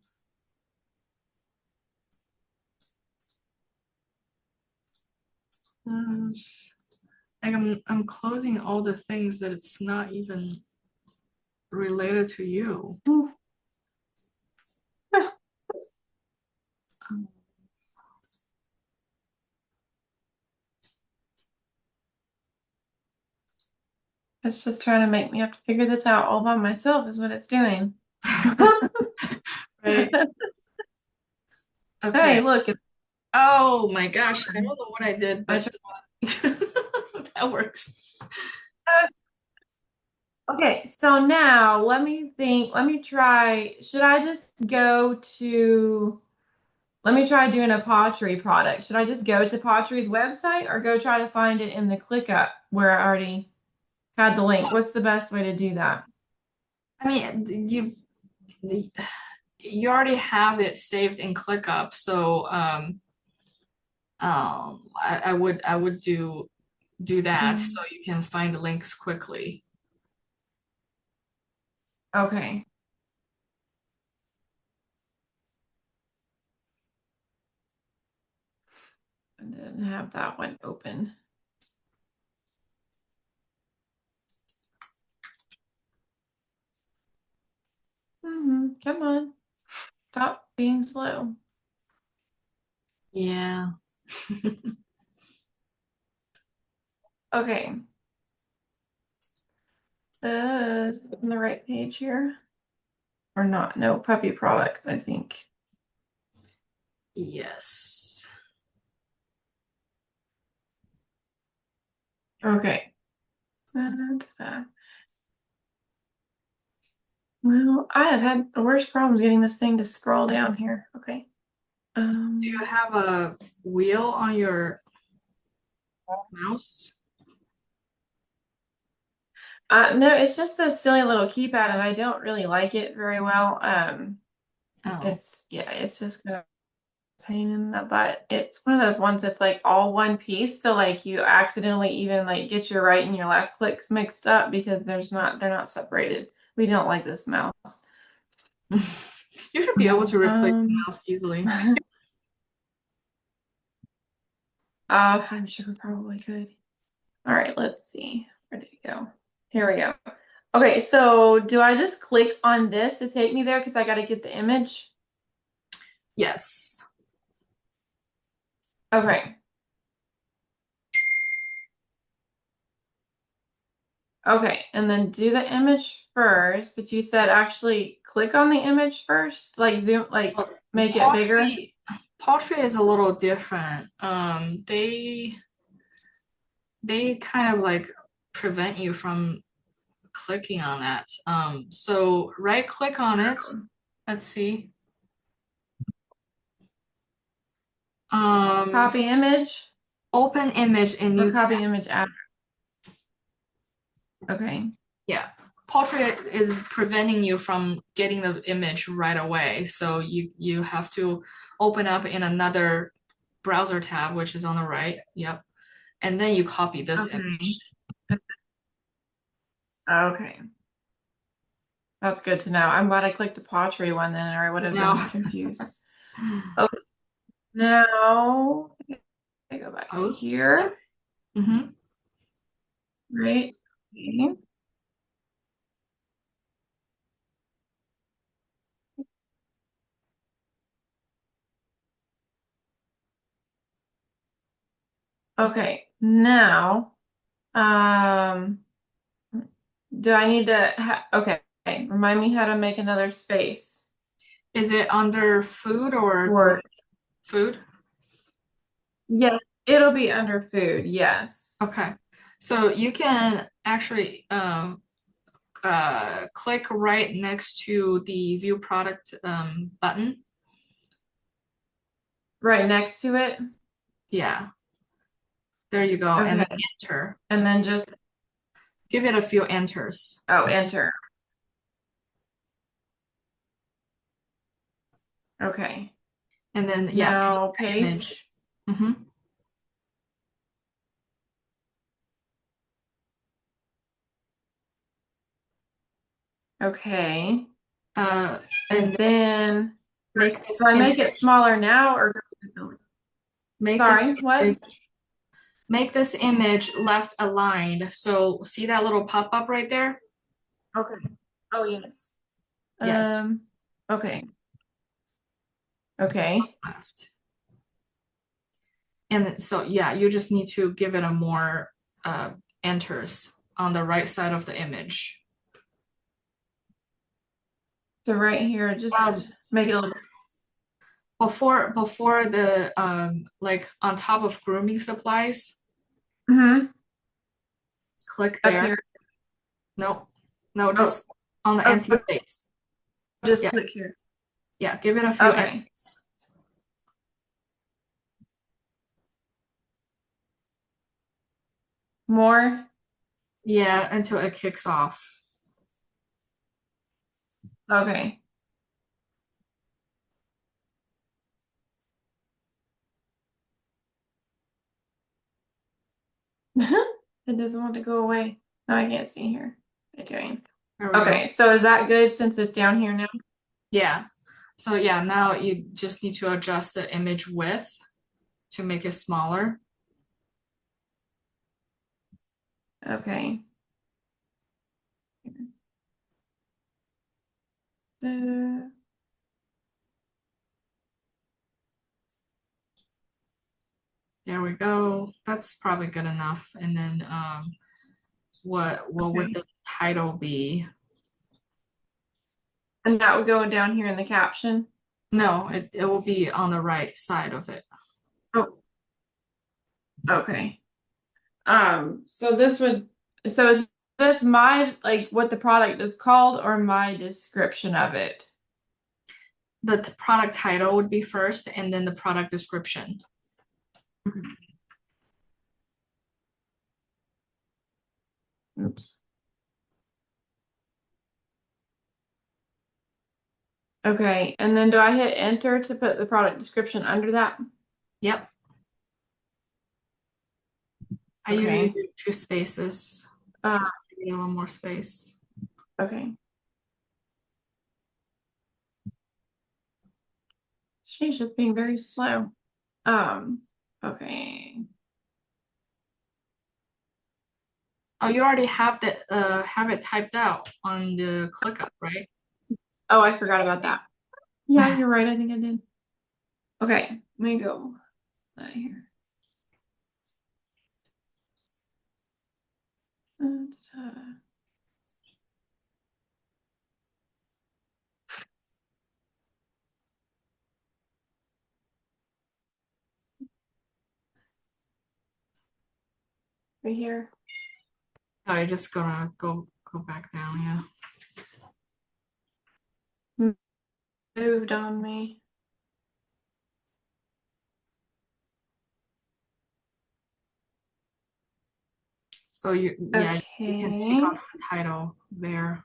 Speaker 2: close. Like I'm closing all the things that it's not even related to you. Um,
Speaker 1: It's just trying to make me have to figure this out all by myself, is what it's doing.
Speaker 2: Right.
Speaker 1: Hey,
Speaker 2: Okay.
Speaker 1: look, it's
Speaker 2: Oh my gosh. I don't know what I did,
Speaker 1: my
Speaker 2: but
Speaker 1: turn.
Speaker 2: that works.
Speaker 1: Okay, so now let me think. Let me try. Should I just go to, let me try doing a pottery product. Should I just go to Pottery's website or go try to find it in the ClickUp where I already had the link? What's the best way to do that?
Speaker 2: I mean, you already have it saved in ClickUp, so I would do that
Speaker 1: Mm,
Speaker 2: so you can find the links quickly.
Speaker 1: okay. I didn't have that one open. Come on. Stop being slow.
Speaker 2: Yeah.
Speaker 1: Okay. On the right page here. Or not? No, puppy products, I think.
Speaker 2: Yes.
Speaker 1: Okay. Da. Well, I have had the worst problems getting this thing to scroll down here. Okay.
Speaker 2: Do you
Speaker 1: Um,
Speaker 2: have a wheel on your mouse?
Speaker 1: no, it's just a silly little keypad, and I don't really like it very well.
Speaker 2: Oh.
Speaker 1: It's yeah, it's just kind of a pain in the butt. It's one of those ones that's like all one piece, so like you accidentally even like get your right and your left clicks mixed up because they're not separated. We don't like this mouse.
Speaker 2: You should be able to replace the
Speaker 1: Um,
Speaker 2: mouse easily.
Speaker 1: I'm sure we probably could. All right, let's see. Where did it go? Here we go. Okay, so do I just click on this to take me there because I got to get the image?
Speaker 2: Yes.
Speaker 1: Okay. Okay, and then do the image first, but you said actually click on the image first, like zoom, like
Speaker 2: Well,
Speaker 1: make it bigger.
Speaker 2: Poetry is a little different. They kind of like prevent you from clicking on that. So right click on it. Let's see. Um,
Speaker 1: Copy image
Speaker 2: open image in
Speaker 1: or
Speaker 2: new tab.
Speaker 1: copy image add. Okay.
Speaker 2: Yeah. Portrait is preventing you from getting the image right away. So you have to open up in another browser tab, which is on the right. Yep. And then you copy this
Speaker 1: Okay.
Speaker 2: image.
Speaker 1: Okay. That's good to know. I'm glad I clicked the pottery one then, or I would have been
Speaker 2: Now
Speaker 1: confused. Okay. Now I go back to
Speaker 2: post. Yep.
Speaker 1: here,
Speaker 2: Mm-hmm.
Speaker 1: right? Okay. Okay, now, um, do I need to okay, remind me how to make another space
Speaker 2: Is it under food or
Speaker 1: for,
Speaker 2: food?
Speaker 1: yes, it'll be under food, yes.
Speaker 2: Okay. So you can actually click right next to the view product button.
Speaker 1: Right next to it.
Speaker 2: Yeah, there you go. And then
Speaker 1: Okay,
Speaker 2: enter.
Speaker 1: and then just,
Speaker 2: Give it a few enters.
Speaker 1: oh, enter. Okay,
Speaker 2: And then, yeah,
Speaker 1: now
Speaker 2: image.
Speaker 1: paste.
Speaker 2: hmm
Speaker 1: Okay,
Speaker 2: Uh, and
Speaker 1: and
Speaker 2: then
Speaker 1: then,
Speaker 2: make
Speaker 1: do
Speaker 2: this
Speaker 1: I make it
Speaker 2: image,
Speaker 1: smaller now or?
Speaker 2: make this
Speaker 1: Sorry, what?
Speaker 2: image, make this image left aligned. So see that little pop-up right there?
Speaker 1: Okay. Oh, yes.
Speaker 2: Yes,
Speaker 1: Um, okay. Okay.
Speaker 2: left. And so, yeah, you just need to give it a more enters on the right side of the image.
Speaker 1: So right here,
Speaker 2: Um,
Speaker 1: just make it a little.
Speaker 2: before the like on top of grooming supplies,
Speaker 1: Hmm.
Speaker 2: click
Speaker 1: Up
Speaker 2: there.
Speaker 1: here.
Speaker 2: No, no,
Speaker 1: Oh,
Speaker 2: just on the
Speaker 1: oh,
Speaker 2: empty space.
Speaker 1: just
Speaker 2: Yeah,
Speaker 1: click here.
Speaker 2: yeah, give it a few
Speaker 1: Okay.
Speaker 2: enters.
Speaker 1: More.
Speaker 2: Yeah, until it kicks off.
Speaker 1: Okay. It doesn't want to go away. No, I can't see here. Okay.
Speaker 2: There we go.
Speaker 1: Okay. So is that good since it's down here now?
Speaker 2: Yeah. So yeah, now you just need to adjust the image width to make it smaller.
Speaker 1: Okay. Uh,
Speaker 2: There we go. That's probably good enough. And then what would
Speaker 1: okay.
Speaker 2: the title be?
Speaker 1: And that would go down here in the caption.
Speaker 2: No, it will be on the right side of it.
Speaker 1: Oh, okay. So this would, so is this my, like what the product is called or my description of it?
Speaker 2: The product title would be first and then the product description.
Speaker 1: Mhm. Oops. Okay, and then do I hit enter to put the product description under that?
Speaker 2: Yep. I usually
Speaker 1: Okay.
Speaker 2: do two spaces,
Speaker 1: Uh,
Speaker 2: just to give it a little more space.
Speaker 1: okay. She's just being very slow. Um, okay.
Speaker 2: Oh, you already have it typed out on the ClickUp, right?
Speaker 1: Oh, I forgot about that. Yeah, you're right. I think I did. Okay, let me go here. Uh, Right here.
Speaker 2: Oh, you're just gonna go back down, yeah.
Speaker 1: Moved on me.
Speaker 2: So you can take
Speaker 1: Okay.
Speaker 2: off the title there.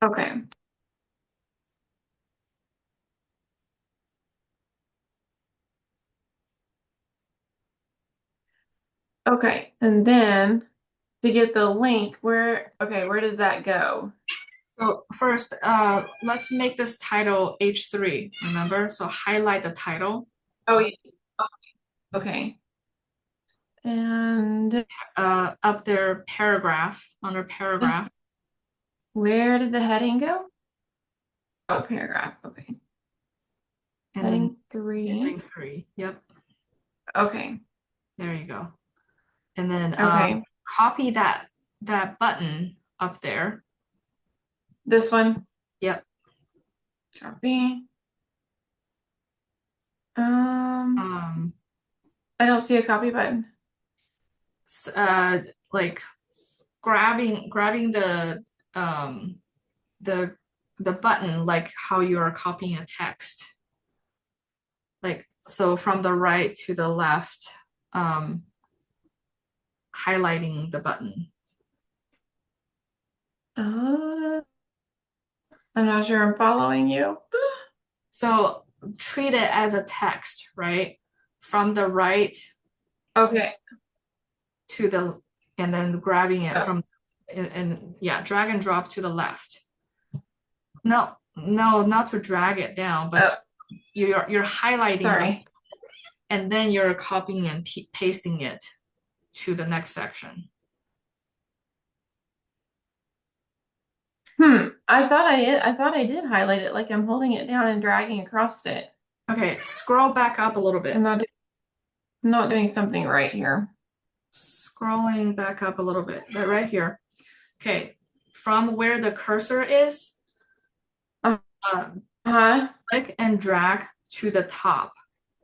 Speaker 1: Okay. Okay. And then to get the link, where does that go?
Speaker 2: So first, let's make this title H3, remember? So highlight the title.
Speaker 1: Oh, yeah. Okay. And
Speaker 2: Up there, paragraph, under paragraph,
Speaker 1: where did the heading go? Oh, paragraph. Okay.
Speaker 2: and then
Speaker 1: Heading three.
Speaker 2: heading 3. Yep.
Speaker 1: Okay.
Speaker 2: There you go. And then
Speaker 1: Okay.
Speaker 2: copy that button up there.
Speaker 1: This one.
Speaker 2: Yep.
Speaker 1: Copy. Um,
Speaker 2: Um,
Speaker 1: I don't see a copy button.
Speaker 2: like grabbing um the the button like how you are copying a text. Like so from the right to the left, um, highlighting the button.
Speaker 1: Uh, I'm not sure I'm following you.
Speaker 2: So treat it as a text, right? From the right
Speaker 1: Okay.
Speaker 2: to the, and then grabbing it
Speaker 1: Oh,
Speaker 2: from, and yeah, drag and drop to the left. No, no, not to drag it down, but
Speaker 1: oh,
Speaker 2: you're highlighting the,
Speaker 1: sorry.
Speaker 2: and then you're copying and pasting it to the next section.
Speaker 1: I thought I did highlight it like I'm holding it down and dragging across it.
Speaker 2: Okay, scroll back up a little bit.
Speaker 1: I'm not, I'm not doing something right here.
Speaker 2: Scrolling back up a little bit, that right here. Okay, from where the cursor is, um,
Speaker 1: Uh-huh.
Speaker 2: click and drag to the top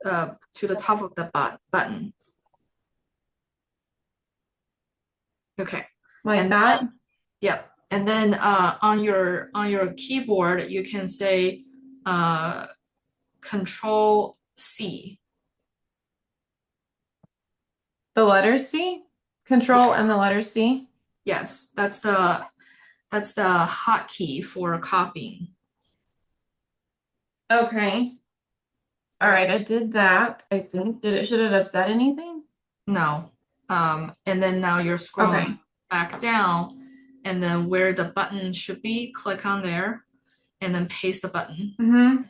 Speaker 2: of the button. Okay,
Speaker 1: Like
Speaker 2: and
Speaker 1: that.
Speaker 2: yep, and then on your keyboard you can say Control C.
Speaker 1: The letter C. Control and the
Speaker 2: Yes,
Speaker 1: letter C.
Speaker 2: yes, that's the hotkey for copying.
Speaker 1: Okay. All right, I did that. I think. Should it have said anything?
Speaker 2: No. And then now you're scrolling
Speaker 1: Okay.
Speaker 2: back down, and then where the button should be, click on there, and then paste the button.
Speaker 1: Mm-hmm.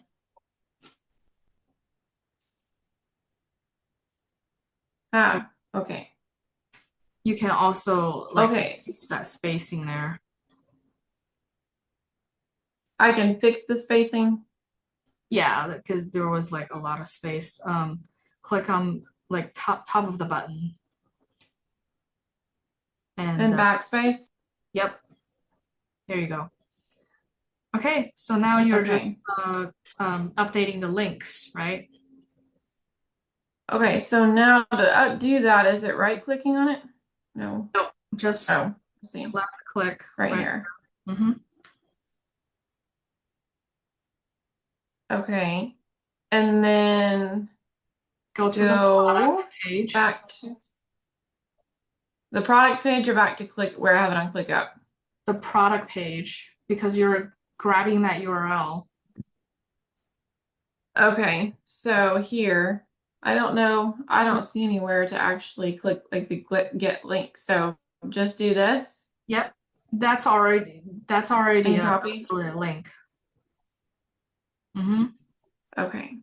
Speaker 1: Ah, okay.
Speaker 2: You can also like
Speaker 1: Okay.
Speaker 2: fix that spacing there.
Speaker 1: I can fix the spacing
Speaker 2: Yeah, because there was like a lot of space. Click on like top of the button, and
Speaker 1: and backspace.
Speaker 2: yep, there you go. Okay, so now you're
Speaker 1: Okay.
Speaker 2: just updating the links, right?
Speaker 1: Okay, so now to do that, is it right clicking on it? No.
Speaker 2: Nope, just
Speaker 1: Oh, let's see.
Speaker 2: left click
Speaker 1: Right
Speaker 2: right.
Speaker 1: here.
Speaker 2: Mm-hmm.
Speaker 1: Okay. And then
Speaker 2: Go to the product
Speaker 1: go
Speaker 2: page.
Speaker 1: back to the product page or back to click where I have it on ClickUp.
Speaker 2: The product page because you're grabbing that URL.
Speaker 1: Okay, so here, I don't know, I don't see anywhere to actually click like the get link. So just do this
Speaker 2: Yep, that's already
Speaker 1: and
Speaker 2: a
Speaker 1: copy.
Speaker 2: affiliate link. Mm-hmm.
Speaker 1: Okay.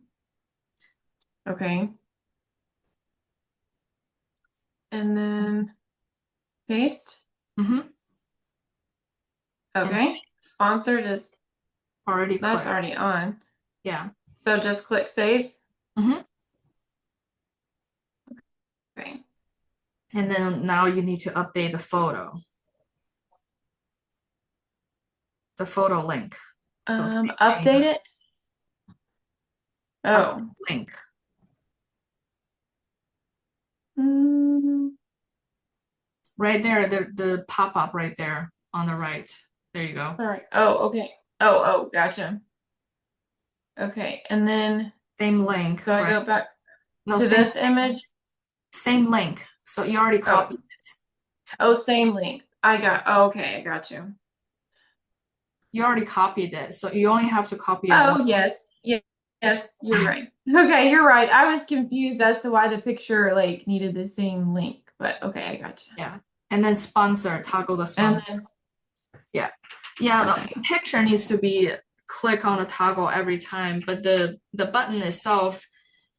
Speaker 1: Okay. And then paste.
Speaker 2: Mm-hmm. And
Speaker 1: Okay. Sponsored is
Speaker 2: already
Speaker 1: that's
Speaker 2: clicked.
Speaker 1: already on.
Speaker 2: Yeah.
Speaker 1: So just click save.
Speaker 2: Mm-hmm.
Speaker 1: Okay.
Speaker 2: And then now you need to update the photo link. So same thing,
Speaker 1: Update it.
Speaker 2: update
Speaker 1: Oh.
Speaker 2: link.
Speaker 1: Mm,
Speaker 2: Right there, the pop-up right there on the right. There you go.
Speaker 1: all right. Oh, okay. Oh, gotcha. Okay. And then
Speaker 2: Same link,
Speaker 1: so I
Speaker 2: right?
Speaker 1: go back
Speaker 2: No,
Speaker 1: to
Speaker 2: same
Speaker 1: this image.
Speaker 2: same link. So you already
Speaker 1: Oh,
Speaker 2: copied.
Speaker 1: oh, same link. Okay, I got you.
Speaker 2: You already copied it, so you only have to copy it once.
Speaker 1: Oh, yes. Yes, you're right. Okay, you're right. I was confused as to why the picture like needed the same link, but okay, I got you.
Speaker 2: Yeah. And then sponsor, toggle the
Speaker 1: And
Speaker 2: sponsor.
Speaker 1: then
Speaker 2: Yeah. Yeah,
Speaker 1: okay.
Speaker 2: the picture needs to be click on the toggle every time, but the button itself,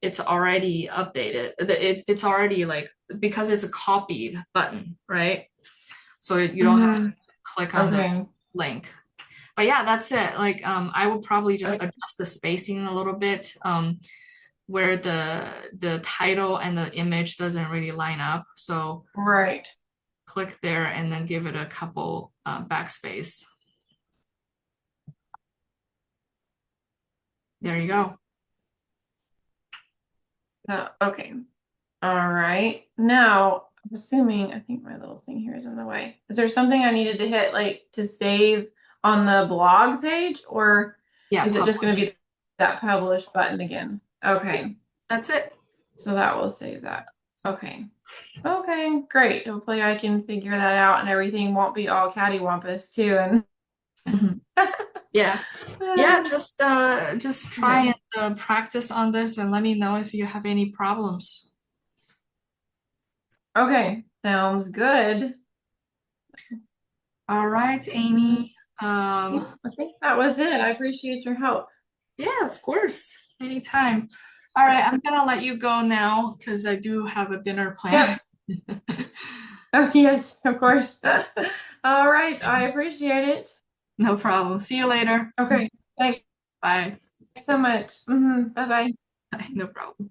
Speaker 2: it's already updated. It's already like because it's a copied button, right? So you don't have to
Speaker 1: Hmm.
Speaker 2: click on the
Speaker 1: Okay.
Speaker 2: link. But yeah, that's it. Like I would probably just
Speaker 1: Okay.
Speaker 2: adjust the spacing a little bit. where the title and the image doesn't really line up. So
Speaker 1: Right.
Speaker 2: click there and then give it a couple backspace. There you go.
Speaker 1: Okay. All right. Now, I'm assuming, I think my little thing here is in the way. Is there something I needed to hit like to save on the blog page, or
Speaker 2: Yeah,
Speaker 1: is it just going to
Speaker 2: publish.
Speaker 1: be that publish button again?
Speaker 2: Yeah,
Speaker 1: Okay.
Speaker 2: that's it.
Speaker 1: So that will save that. Okay. Okay, great. Hopefully I can figure that out and everything won't be all cattywampus too. And
Speaker 2: Yeah. Yeah, just try
Speaker 1: okay.
Speaker 2: and practice on this and let me know if you have any problems.
Speaker 1: Okay, sounds good.
Speaker 2: All right, Amy.
Speaker 1: Yeah, I think that was it. I appreciate your help.
Speaker 2: Yeah, of course. Anytime. All right, I'm gonna let you go now because I do have a dinner plan.
Speaker 1: Yep. Oh, yes, of course. All right, I appreciate it.
Speaker 2: No problem. See you later.
Speaker 1: Okay, thanks
Speaker 2: Bye.
Speaker 1: so much. Bye bye.
Speaker 2: Bye. No problem.